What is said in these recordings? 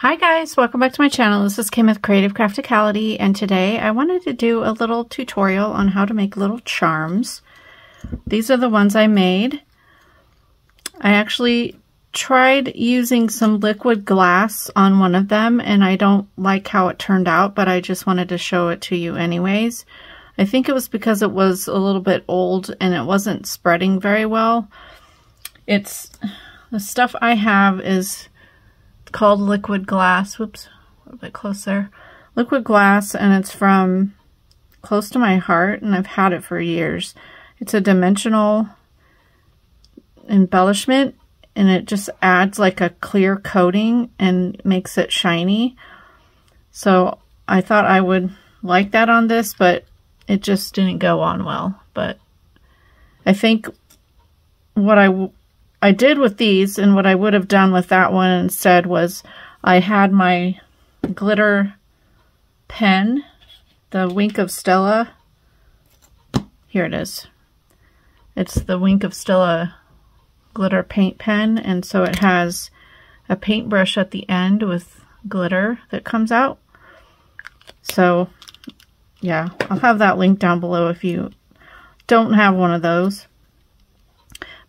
Hi guys, welcome back to my channel. This is Kim with Creative Crafticality, and today I wanted to do a little tutorial on how to make little charms. These are the ones I made. I actually tried using some liquid glass on one of them, and I don't like how it turned out, but I just wanted to show it to you anyways. I think it was because it was a little bit old and it wasn't spreading very well. The stuff I have is called liquid glass. Whoops, a little bit closer. Liquid glass, and it's from close to my heart, and I've had it for years. It's a dimensional embellishment, and it just adds like a clear coating and makes it shiny. So I thought I would like that on this, but it just didn't go on well. But I think what I did with these, and what I would have done with that one instead, was I had my glitter pen, the Wink of Stella. Here it is. It's the Wink of Stella glitter paint pen, and so it has a paintbrush at the end with glitter that comes out. So yeah, I'll have that link down below if you don't have one of those.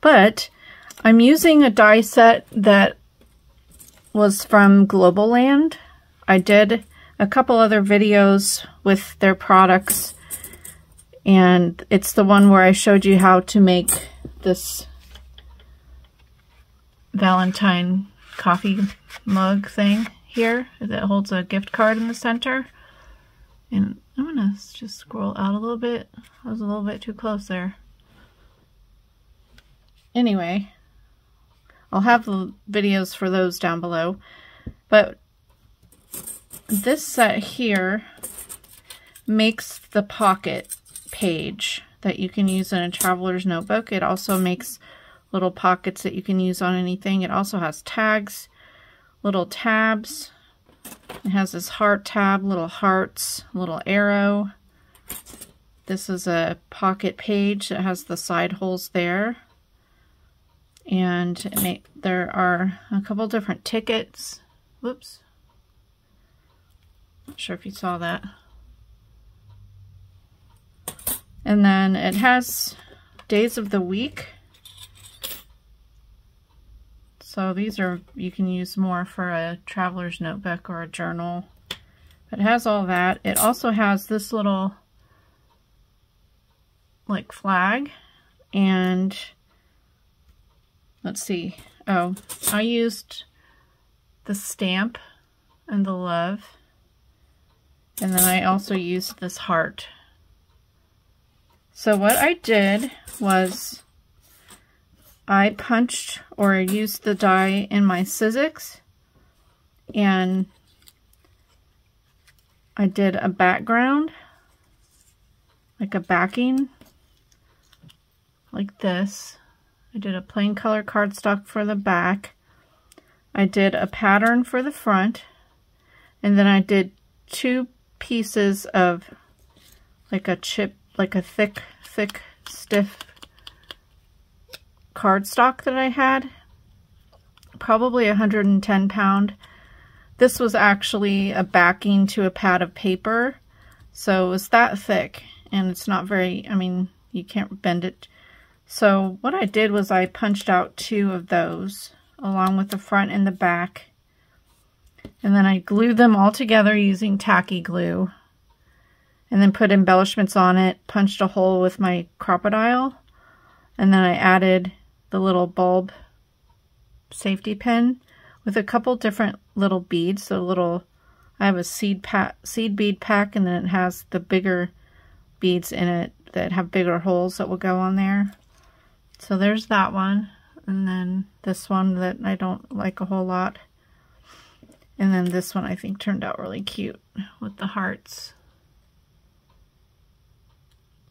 But I'm using a die set that was from Globleland. I did a couple other videos with their products, and it's the one where I showed you how to make this Valentine coffee mug thing here that holds a gift card in the center. And I'm gonna just scroll out a little bit. I was a little bit too close there. Anyway, I'll have the videos for those down below. But this set here makes the pocket page that you can use in a traveler's notebook. It also makes little pockets that you can use on anything. It also has tags, little tabs. It has this heart tab, little hearts, little arrow. This is a pocket page that has the side holes there. And there are a couple different tickets. Whoops. Not sure if you saw that. And then it has days of the week. So these are, you can use more for a traveler's notebook or a journal. But it has all that. It also has this little like flag, and let's see. Oh, I used the stamp and the love. And then I also used this heart. So what I did was I punched or used the die in my Sizzix, and I did a background, like a backing, like this. I did a plain color cardstock for the back. I did a pattern for the front, and then I did two pieces of like a chip, like a thick, stiff cardstock that I had, probably 110 pound. This was actually a backing to a pad of paper, so it was that thick, and it's not very, I mean, you can't bend it. So what I did was I punched out two of those along with the front and the back, and then I glued them all together using tacky glue, and then put embellishments on it, punched a hole with my Cropodile, and then I added the little bulb safety pin with a couple different little beads. So I have a seed bead pack, and then it has the bigger beads in it that have bigger holes that will go on there. So there's that one, and then this one that I don't like a whole lot, and then this one I think turned out really cute with the hearts.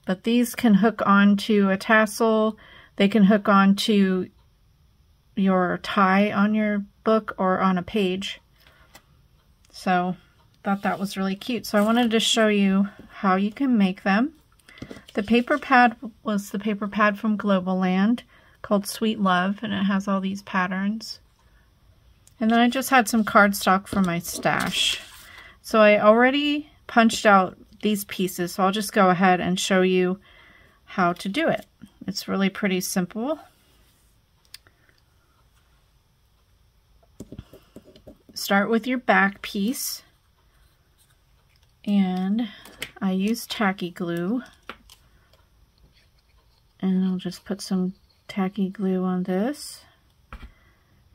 But these can hook onto a tassel. They can hook onto your tie on your book or on a page. So thought that was really cute. So I wanted to show you how you can make them. The paper pad was the paper pad from Globleland called Sweet Love, and it has all these patterns. And then I just had some cardstock for my stash. So I already punched out these pieces, so I'll just go ahead and show you how to do it. It's really pretty simple. Start with your back piece, and I use tacky glue, and I'll just put some tacky glue on this,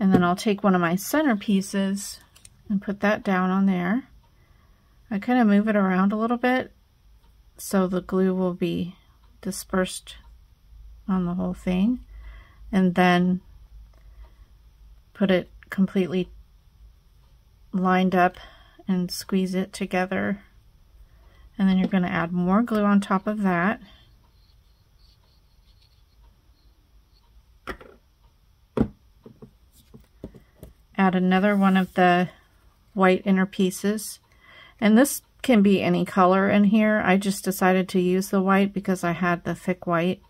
and then I'll take one of my center pieces and put that down on there. I kind of move it around a little bit so the glue will be dispersed on the whole thing, and then put it completely lined up and squeeze it together. And then you're going to add more glue on top of that. Add another one of the white inner pieces. And this can be any color in here. I just decided to use the white because I had the thick white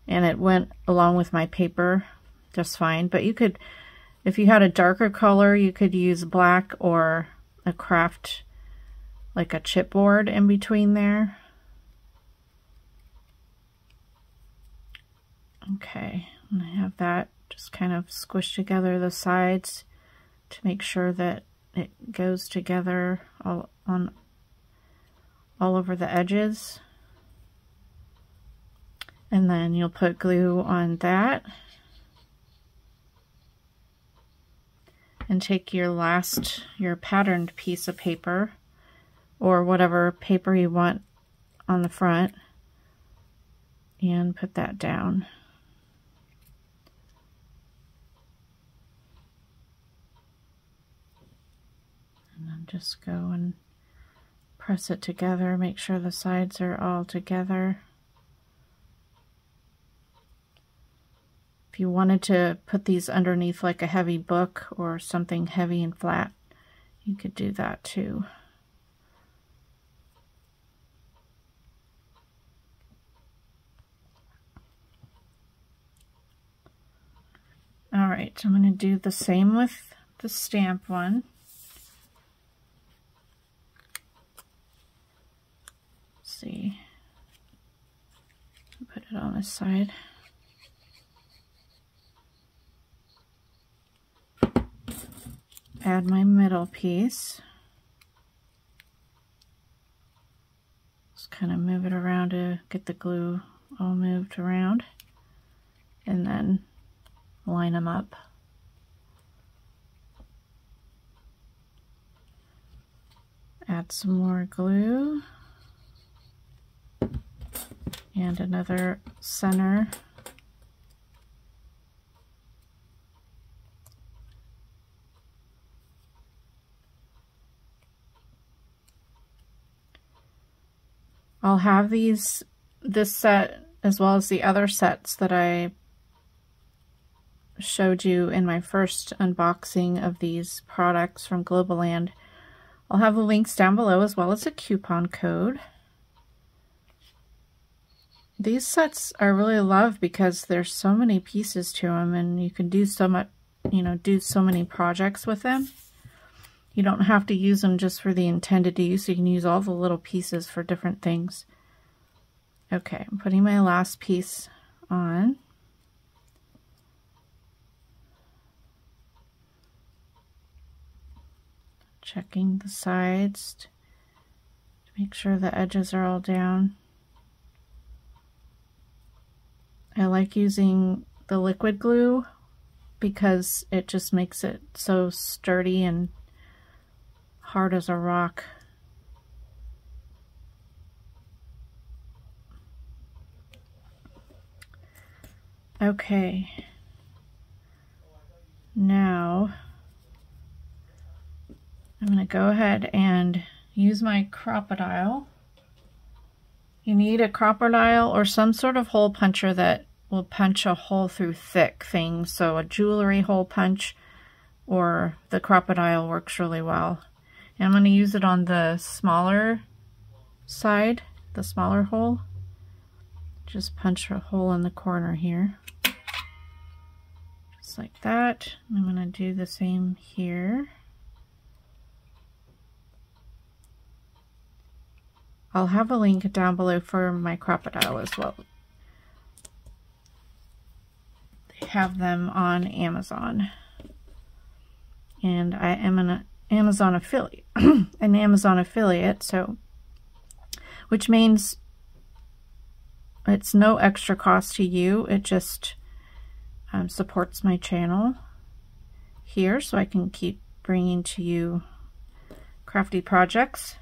and it went along with my paper just fine. But you could, if you had a darker color, you could use black or a craft, like a chipboard in between there. Okay, and I have that just kind of squished together the sides to make sure that it goes together all over the edges. And then you'll put glue on that. And take your patterned piece of paper, or whatever paper you want on the front, and put that down. And then just go and press it together, make sure the sides are all together. If you wanted to put these underneath like a heavy book or something heavy and flat, you could do that too. All right, so I'm going to do the same with the stamp one. Let's see. Put it on this side. Add my middle piece. Just kind of move it around to get the glue all moved around, and then line them up. Add some more glue and another center. I'll have this set as well as the other sets that I showed you in my first unboxing of these products from Globleland. I'll have the links down below as well as a coupon code. These sets I really love because there's so many pieces to them, and you can do so much, do so many projects with them. You don't have to use them just for the intended use. You can use all the little pieces for different things. Okay, I'm putting my last piece on. Checking the sides to make sure the edges are all down. I like using the liquid glue because it just makes it so sturdy and hard as a rock. Okay, now I'm going to go ahead and use my Cropodile. You need a Cropodile or some sort of hole puncher that will punch a hole through thick things. So a jewelry hole punch or the Cropodile works really well. And I'm going to use it on the smaller side, the smaller hole. Just punch a hole in the corner here. just like that. I'm going to do the same here. I'll have a link down below for my Crocodile as well. They have them on Amazon. And I am an Amazon affiliate, so, which means it's no extra cost to you. It just supports my channel here, so I can keep bringing to you crafty projects.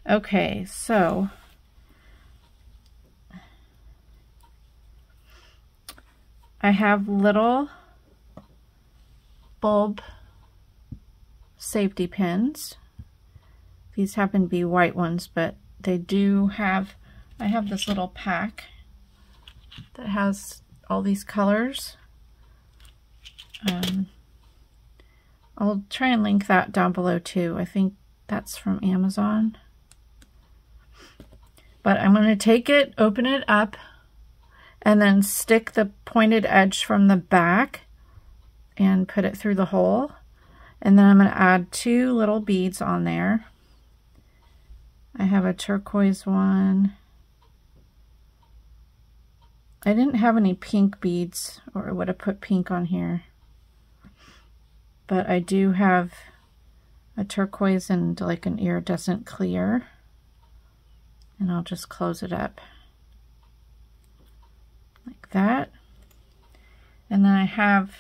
Okay, so I have little bulb safety pins. These happen to be white ones, but they do have, I have this little pack that has all these colors. I'll try and link that down below too. I think that's from Amazon. But I'm going to take it, open it up, and then stick the pointed edge from the back and put it through the hole. And then I'm going to add 2 little beads on there. I have a turquoise one. I didn't have any pink beads, or I would have put pink on here. But I do have a turquoise and like an iridescent clear. And I'll just close it up like that. And then I have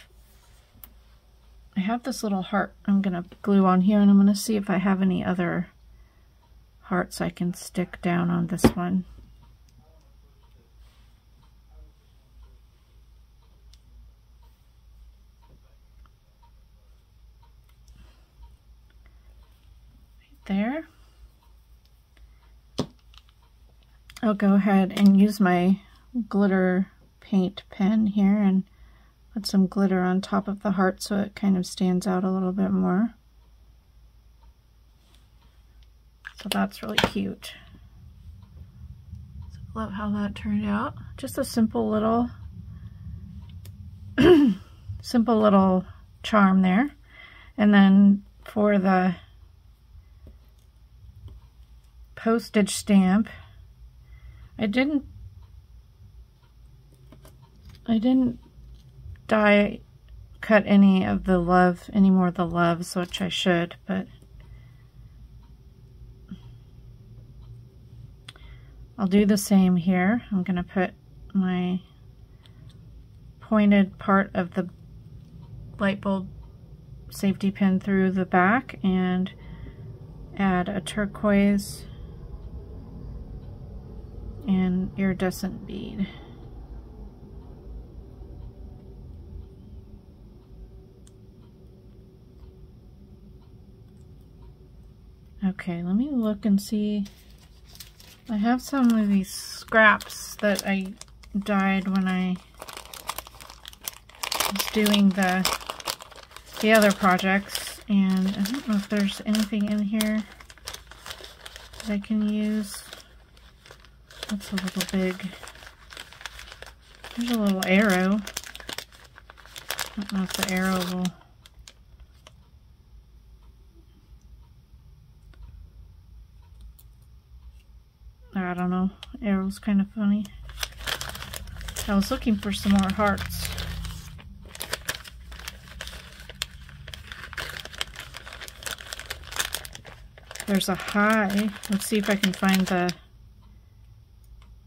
this little heart I'm going to glue on here, and I'm going to see if I have any other hearts I can stick down on this one. Right there. I'll go ahead and use my glitter paint pen here and put some glitter on top of the heart so it kind of stands out a little bit more. So that's really cute. So I love how that turned out. Just a simple little simple little charm there. And then for the postage stamp, I didn't die cut any more of the loves, which I should, but I'll do the same here. I'm going to put my pointed part of the light bulb safety pin through the back and add a turquoise and iridescent bead. Okay, let me look and see. I have some of these scraps that I dyed when I was doing the other projects, and I don't know if there's anything in here that I can use. That's a little big. There's a little arrow. I don't know if the arrow will... I don't know. Arrow's kind of funny. I was looking for some more hearts. There's a high. Let's see if I can find the...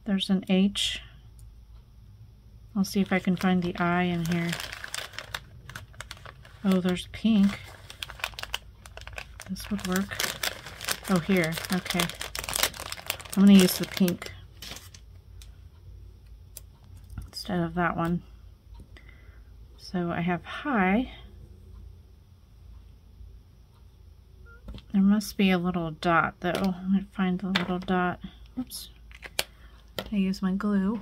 There's an H. I'll see if I can find the I in here. Oh, there's pink. This would work. Oh, here. Okay. I'm going to use the pink instead of that one. So I have high. There must be a little dot though. Let me find the little dot. Oops. I use my glue.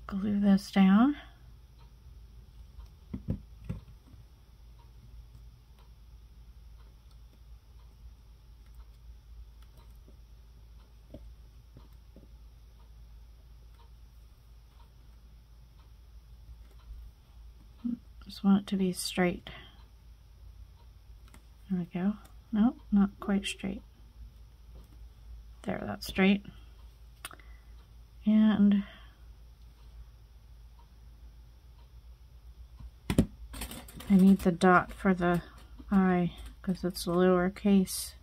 Glue this down. just want it to be straight. There we go. Nope, not quite straight. There, that's straight. And I need the dot for the eye because it's lowercase.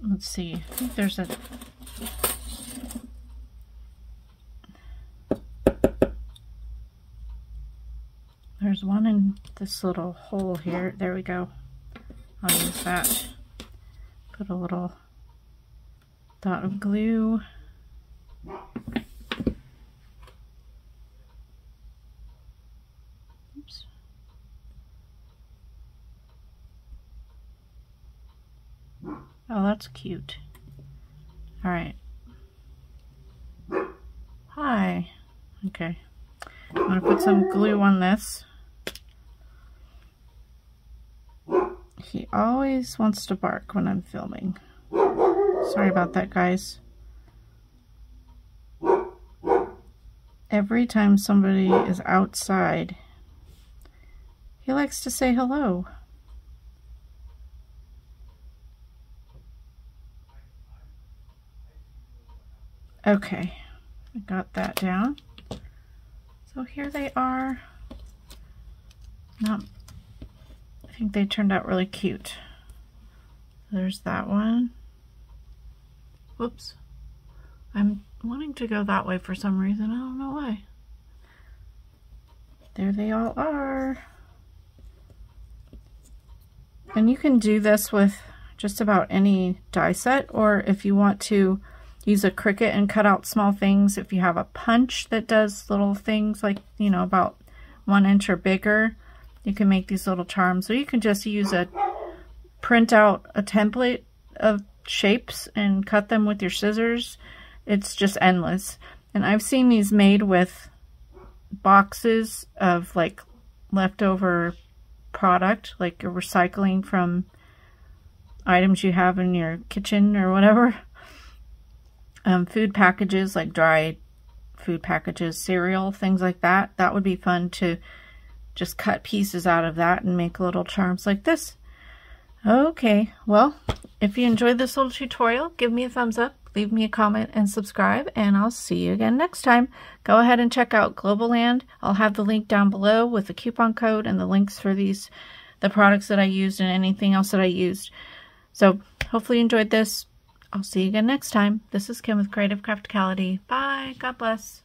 Let's see, I think there's one in this little hole here. There we go. I'll use that. Put a little dot of glue. Oops. Oh, that's cute. All right. Hi. Okay. I'm going to put some glue on this. He always wants to bark when I'm filming. Sorry about that, guys. Every time somebody is outside, he likes to say hello. Okay, I got that down. So here they are. I think they turned out really cute. There's that one. Whoops. I'm wanting to go that way for some reason. I don't know why. There they all are. And you can do this with just about any die set, or if you want to use a Cricut and cut out small things, if you have a punch that does little things like, you know, about 1 inch or bigger, you can make these little charms. So you can just use print out a template of shapes and cut them with your scissors. It's just endless. And I've seen these made with boxes of like leftover product, like you're recycling from items you have in your kitchen or whatever. Food packages, like dried food packages, cereal, things like that. That would be fun to just cut pieces out of that and make little charms like this. Okay, well, if you enjoyed this little tutorial, give me a thumbs up, leave me a comment, and subscribe, and I'll see you again next time. Go ahead and check out Globleland. I'll have the link down below with the coupon code and the links for the products that I used and anything else that I used. So hopefully you enjoyed this. I'll see you again next time. This is Kim with Creative Crafticality. Bye. God bless.